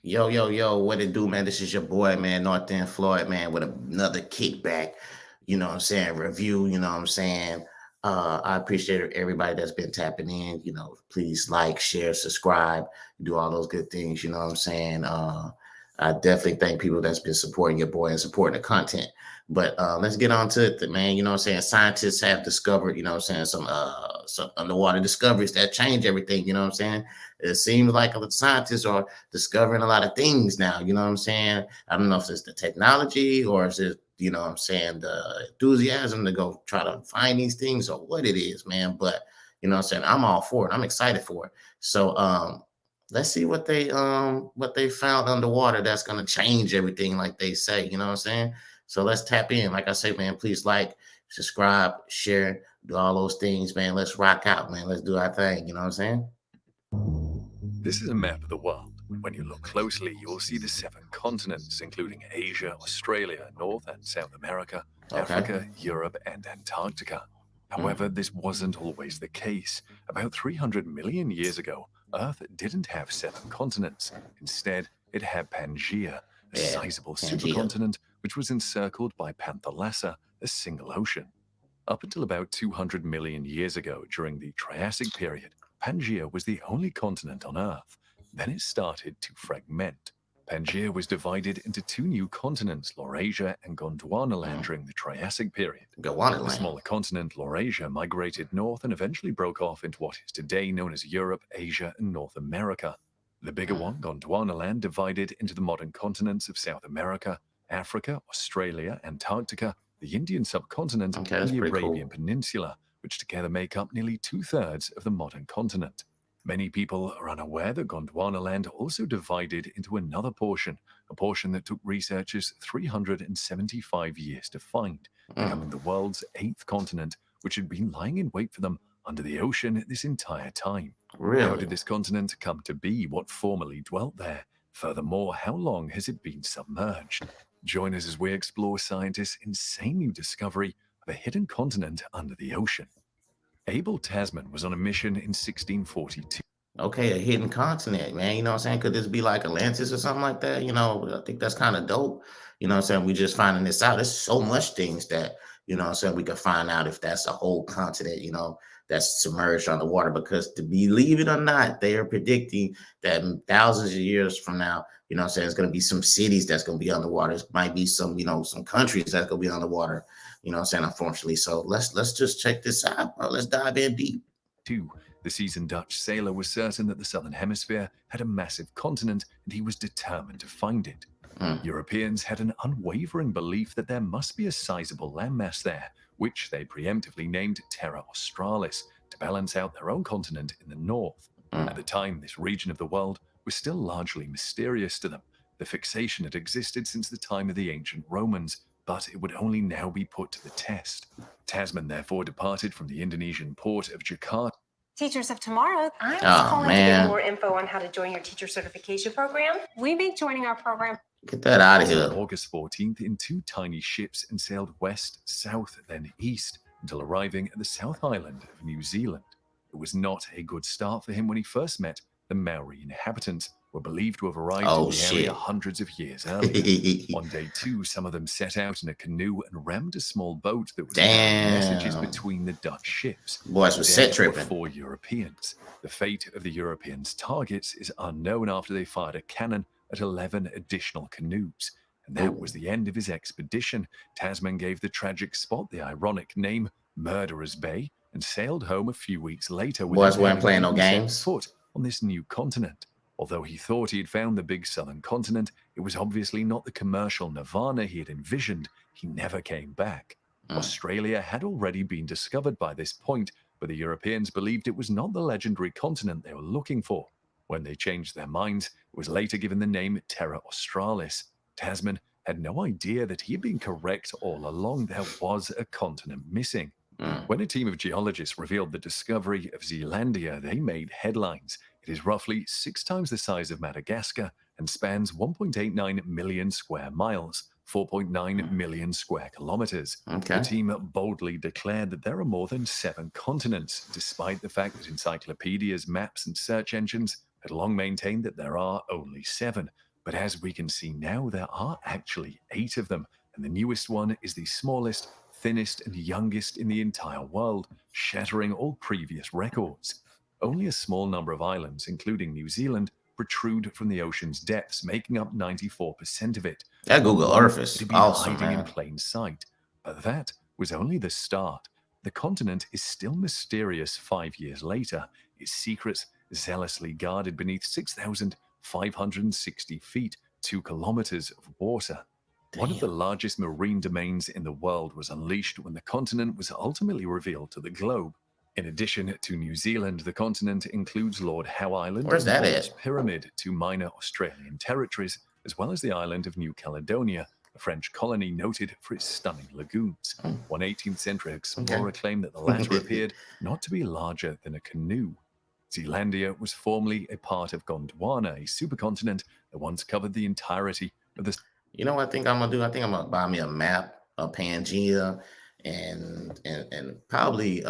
Yo, yo, yo, what it do, man? This is your boy, man, North End Floyd, man, with another kickback, review, I appreciate everybody that's been tapping in, please like, share, subscribe, do all those good things, I definitely thank people that's been supporting your boy and supporting the content. But let's get on to it, man. Scientists have discovered, some underwater discoveries that change everything, It seems like the scientists are discovering a lot of things now, I don't know if it's the technology or is it, the enthusiasm to go try to find these things or what it is, man. But I'm all for it. I'm excited for it. So let's see what they found underwater that's gonna change everything, like they say, So let's tap in. Like I say, man, please like, subscribe, share, do all those things, man. Let's rock out, man. Let's do our thing, This is a map of the world. When you look closely, you will see the 7 continents, including Asia, Australia, North and South America, Okay. Africa, Europe, and Antarctica. Mm. However, this wasn't always the case. About 300 million years ago, Earth didn't have 7 continents. Instead, it had Pangaea, a Yeah, sizable Pangea. supercontinent which was encircled by Panthalassa, a single ocean. Up until about 200 million years ago, during the Triassic period, Pangaea was the only continent on Earth. Then it started to fragment. Pangaea was divided into 2 new continents, Laurasia and Gondwanaland, Mm. during the Triassic period. Go on it, The land. smaller continent, Laurasia, migrated north and eventually broke off into what is today known as Europe, Asia, and North America. The bigger Mm. one, Gondwanaland, divided into the modern continents of South America, Africa, Australia, Antarctica, the Indian subcontinent, Okay, and that's the pretty Arabian cool. Peninsula, which together make up nearly 2/3 of the modern continent. Many people are unaware that Gondwanaland also divided into another portion, a portion that took researchers 375 years to find, Mm. becoming the world's 8th continent, which had been lying in wait for them under the ocean this entire time. How Really? did this continent come to be? What formerly dwelt there? Furthermore, how long has it been submerged? Join us as we explore scientists' insane new discovery of a hidden continent under the ocean. Abel Tasman was on a mission in 1642. Okay, a hidden continent, man. Could this be like Atlantis or something like that? I think that's kind of dope. We just finding this out. There's so much things that, we could find out if that's a whole continent, that's submerged underwater. Because to believe it or not, they are predicting that in thousands of years from now, it's gonna be some cities that's gonna be underwater. It might be some, some countries that's gonna be underwater, unfortunately. So let's just check this out, bro. Let's dive in deep. The seasoned Dutch sailor was certain that the southern hemisphere had a massive continent and he was determined to find it. Mm, Europeans had an unwavering belief that there must be a sizable landmass there, which they preemptively named Terra Australis to balance out their own continent in the north. At mm. the time, this region of the world was still largely mysterious to them. The fixation had existed since the time of the ancient Romans, but it would only now be put to the test. Tasman therefore departed from the Indonesian port of Jakarta. Teachers of Tomorrow. I was Oh calling to get man, more info on how to join your teacher certification program. We make joining our program. get that out of On here. August 14th in 2 tiny ships and sailed west, south, then east until arriving at the South Island of New Zealand. It was not a good start for him when he first met the Maori inhabitants, who were believed to have arrived Oh in the area shit. hundreds of years earlier. On day 2, some of them set out in a canoe and rammed a small boat that was carrying messages Damn. between the Dutch ships. Boys was set Dead were tripping. 4 Europeans. The fate of the Europeans' targets is unknown after they fired a cannon at 11 additional canoes. And that was the end of his expedition. Tasman gave the tragic spot the ironic name Murderer's Bay and sailed home a few weeks later without Boys weren't having playing no even set games. foot on this new continent. Although he thought he had found the big southern continent, it was obviously not the commercial nirvana he had envisioned. He never came back. Australia had already been discovered by this point, but the Europeans believed it was not the legendary continent they were looking for. When they changed their minds, it was later given the name Terra Australis. Tasman had no idea that he had been correct all along. There was a continent missing. When a team of geologists revealed the discovery of Zealandia, they made headlines. It is roughly 6 times the size of Madagascar and spans 1.89 million square miles, 4.9 million square kilometers. Okay. The team boldly declared that there are more than 7 continents, despite the fact that encyclopedias, maps, and search engines had long maintained that there are only 7. But as we can see now, there are actually 8 of them, and the newest one is the smallest, thinnest, and youngest in the entire world, shattering all previous records. Only a small number of islands, including New Zealand, protrude from the ocean's depths, making up 94% of it. That Google One, Earth it is had been awesome, hiding in man. plain sight. But that was only the start. The continent is still mysterious 5 years later, its secrets zealously guarded beneath 6,560 feet, 2 kilometers of water. One of the largest marine domains in the world was unleashed when the continent was ultimately revealed to the globe. In addition to New Zealand, the continent includes Lord Howe Island Where's and that Wallis at? Pyramid, 2 minor Australian territories, as well as the island of New Caledonia, a French colony noted for its stunning lagoons. One 18th century explorer claimed that the latter appeared not to be larger than a canoe. Zealandia was formerly a part of Gondwana, a supercontinent that once covered the entirety of the... You know what I think I'm gonna do? I think I'm gonna buy me a map of Pangea and probably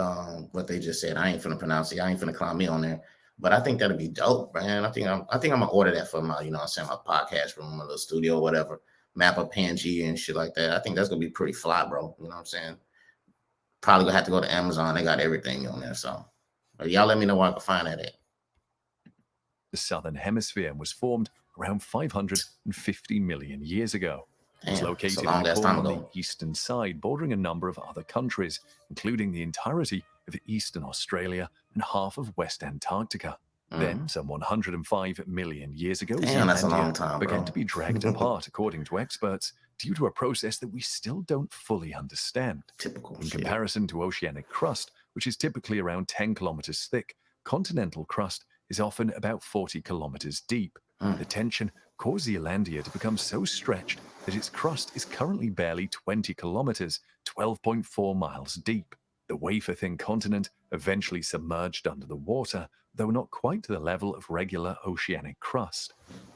what they just said. I ain't finna pronounce it. I ain't finna clown me on there. But I think that'd be dope, man. I think I'm gonna order that for my, I'm saying, my podcast room, my little studio, or whatever. Map of Pangea and shit like that. I think that's gonna be pretty fly, bro. You know what I'm saying? Probably gonna have to go to Amazon. They got everything on there. So y'all let me know where I can find that at. The southern hemisphere was formed around 550 million years ago. It was located in a corner on the eastern side, bordering a number of other countries, including the entirety of eastern Australia and half of West Antarctica. Then, some 105 million years ago, Zealandia began to be dragged apart, according to experts, due to a process that we still don't fully understand. In comparison to oceanic crust, which is typically around 10 kilometers thick, continental crust is often about 40 kilometers deep. The tension caused Zealandia to become so stretched that its crust is currently barely 20 kilometers, 12.4 miles deep. The wafer-thin continent eventually submerged under the water, though not quite to the level of regular oceanic crust.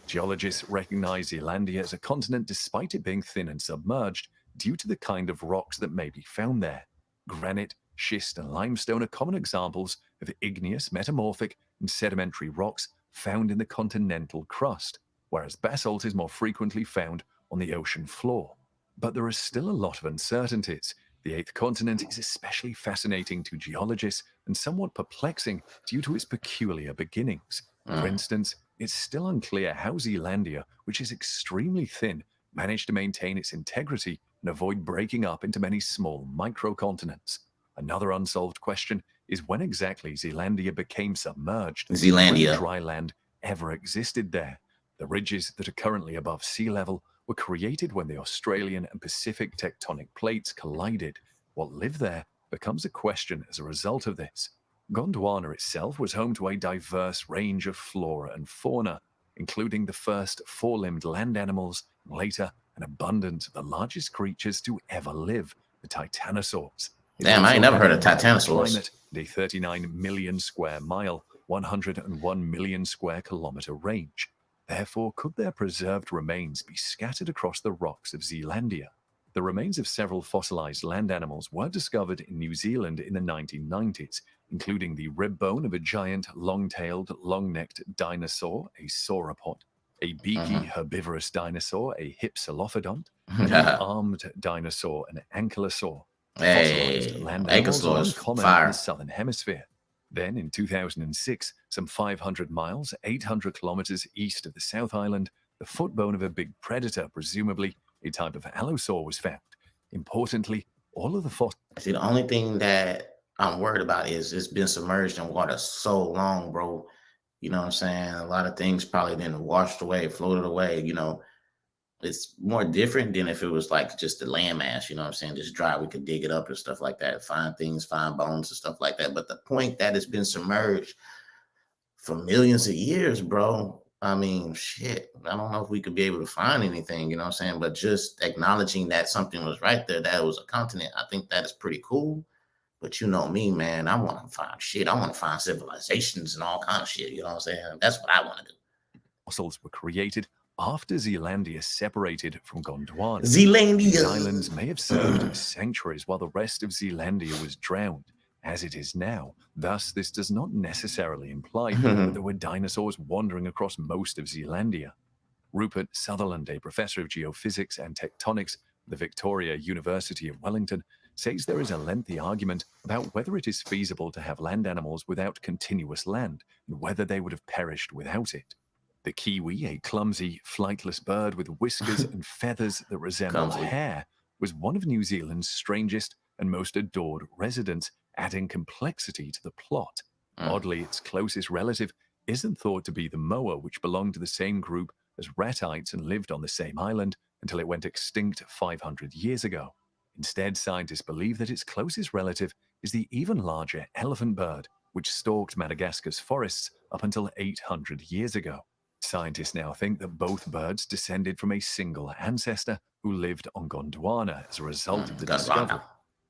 Geologists recognize Zealandia as a continent despite it being thin and submerged due to the kind of rocks that may be found there. Granite, schist, and limestone are common examples of igneous, metamorphic, and sedimentary rocks found in the continental crust, whereas basalt is more frequently found on the ocean floor. But there is still a lot of uncertainties. The 8th continent is especially fascinating to geologists and somewhat perplexing due to its peculiar beginnings. For instance, it's still unclear how Zealandia, which is extremely thin, managed to maintain its integrity and avoid breaking up into many small microcontinents. Another unsolved question is when exactly Zealandia became submerged. Whether dry land ever existed there. The ridges that are currently above sea level were created when the Australian and Pacific tectonic plates collided. What lived there becomes a question as a result of this. Gondwana itself was home to a diverse range of flora and fauna, including the first 4-limbed land animals, and later an abundance of the largest creatures to ever live, the Titanosaurs. Damn, I ain't never heard of Titanosaurs. Climate, a 39 million square mile, 101 million square kilometer range. Therefore, could their preserved remains be scattered across the rocks of Zealandia? The remains of several fossilized land animals were discovered in New Zealand in the 1990s, including the rib bone of a giant long-tailed, long-necked dinosaur, a sauropod, a beaky herbivorous dinosaur, a hypsilophodont, and an armed dinosaur, an ankylosaur. Fossilized land animals are uncommon in the southern hemisphere. Then, in 2006, some 500 miles, 800 kilometers east of the South Island, the footbone of a big predator, presumably a type of allosaur, was found. Importantly, all of the fossils... See, the only thing that I'm worried about is it's been submerged in water so long, bro. You know what I'm saying? A lot of things probably been washed away, floated away, It's more different than if it was like just the landmass, you know what I'm saying? Just dry, we could dig it up and stuff like that, find things, find bones and stuff like that. But the point that it's been submerged for millions of years, bro, I mean, shit, I don't know if we could be able to find anything, you know what I'm saying? But just acknowledging that something was right there, that it was a continent, I think that is pretty cool. But you know me, man, I want to find shit. I want to find civilizations and all kinds of shit, you know what I'm saying? That's what I want to do. Fossils were created after Zealandia separated from Gondwana. Zealandia. These islands may have served as sanctuaries while the rest of Zealandia was drowned, as it is now. Thus, this does not necessarily imply that there were dinosaurs wandering across most of Zealandia. Rupert Sutherland, a professor of geophysics and tectonics at the Victoria University of Wellington, says there is a lengthy argument about whether it is feasible to have land animals without continuous land and whether they would have perished without it. The kiwi, a clumsy, flightless bird with whiskers and feathers that resemble Clumsy. hair, was one of New Zealand's strangest and most adored residents, adding complexity to the plot. Oddly, its closest relative isn't thought to be the moa, which belonged to the same group as ratites and lived on the same island until it went extinct 500 years ago. Instead, scientists believe that its closest relative is the even larger elephant bird, which stalked Madagascar's forests up until 800 years ago. Scientists now think that both birds descended from a single ancestor who lived on Gondwana as a result of the discovery.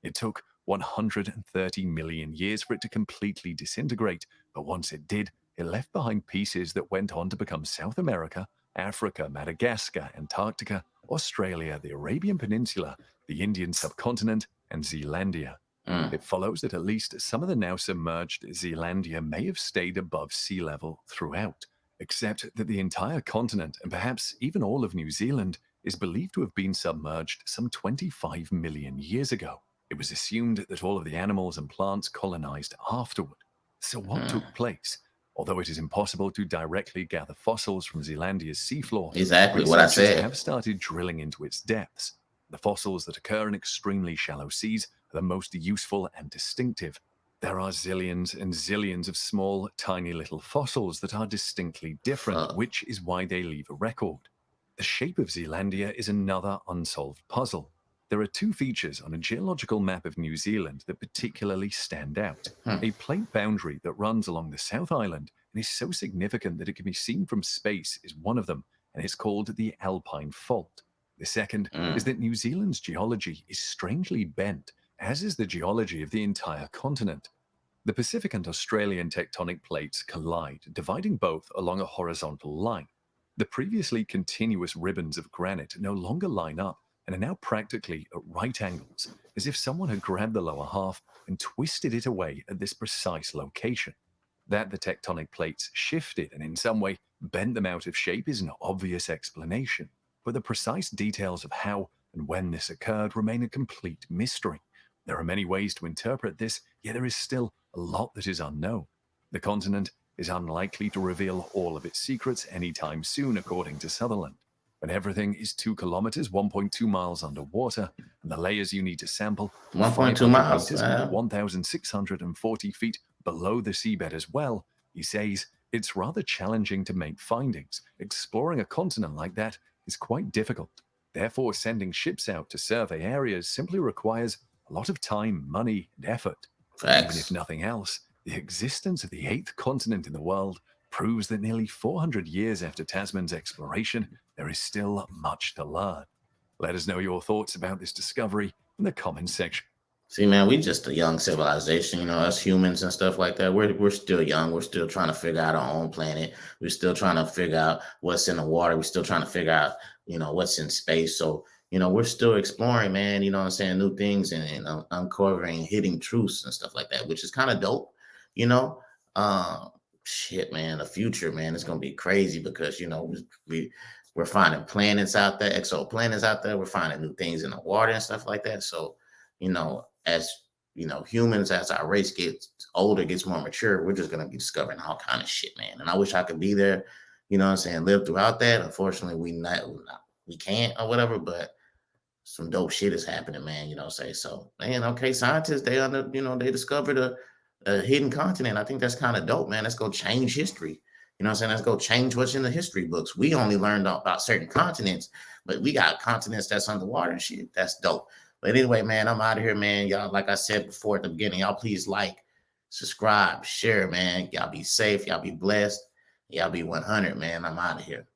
It took 130 million years for it to completely disintegrate, but once it did, it left behind pieces that went on to become South America, Africa, Madagascar, Antarctica, Australia, the Arabian Peninsula, the Indian subcontinent, and Zealandia. It follows that at least some of the now submerged Zealandia may have stayed above sea level throughout, except that the entire continent, and perhaps even all of New Zealand, is believed to have been submerged some 25 million years ago. It was assumed that all of the animals and plants colonized afterward. So what took place? Although it is impossible to directly gather fossils from Zealandia's seafloor, Exactly what I researchers said. have started drilling into its depths. The fossils that occur in extremely shallow seas are the most useful and distinctive. There are zillions and zillions of small, tiny little fossils that are distinctly different, which is why they leave a record. The shape of Zealandia is another unsolved puzzle. There are two features on a geological map of New Zealand that particularly stand out. A plate boundary that runs along the South Island and is so significant that it can be seen from space is one of them, and it's called the Alpine Fault. The second is that New Zealand's geology is strangely bent, as is the geology of the entire continent. The Pacific and Australian tectonic plates collide, dividing both along a horizontal line. The previously continuous ribbons of granite no longer line up and are now practically at right angles, as if someone had grabbed the lower half and twisted it away at this precise location. That the tectonic plates shifted and in some way bent them out of shape is an obvious explanation, but the precise details of how and when this occurred remain a complete mystery. There are many ways to interpret this, yet there is still a lot that is unknown. The continent is unlikely to reveal all of its secrets anytime soon, according to Sutherland. But everything is 2 kilometers, 1.2 miles underwater, and the layers you need to sample 1.2 miles, meters, 1,640 feet below the seabed as well. He says it's rather challenging to make findings. Exploring a continent like that is quite difficult. Therefore, sending ships out to survey areas simply requires a lot of time, money, and effort. Even if nothing else, the existence of the 8th continent in the world proves that nearly 400 years after Tasman's exploration, there is still much to learn. Let us know your thoughts about this discovery in the comments section. See, man, we just a young civilization, us humans and stuff like that. We're still young. We're still trying to figure out our own planet. We're still trying to figure out what's in the water. We're still trying to figure out, what's in space. So, we're still exploring, man, new things and uncovering hidden truths and stuff like that, which is kind of dope, shit, man, the future, man, it's going to be crazy because, we're finding planets out there, exoplanets out there. We're finding new things in the water and stuff like that. So, as humans, as our race gets older, gets more mature, we're just gonna be discovering all kind of shit, man. And I wish I could be there, live throughout that. Unfortunately, we can't or whatever, but some dope shit is happening, man. So, man, okay, scientists, they discovered a hidden continent. I think that's kind of dope, man. Let's go change history. Let's go change what's in the history books. We only learned about certain continents, but we got continents that's underwater and shit. That's dope. But anyway, man, I'm out of here, man. Y'all, like I said before at the beginning, y'all please like, subscribe, share, man. Y'all be safe. Y'all be blessed. Y'all be 100, man. I'm out of here.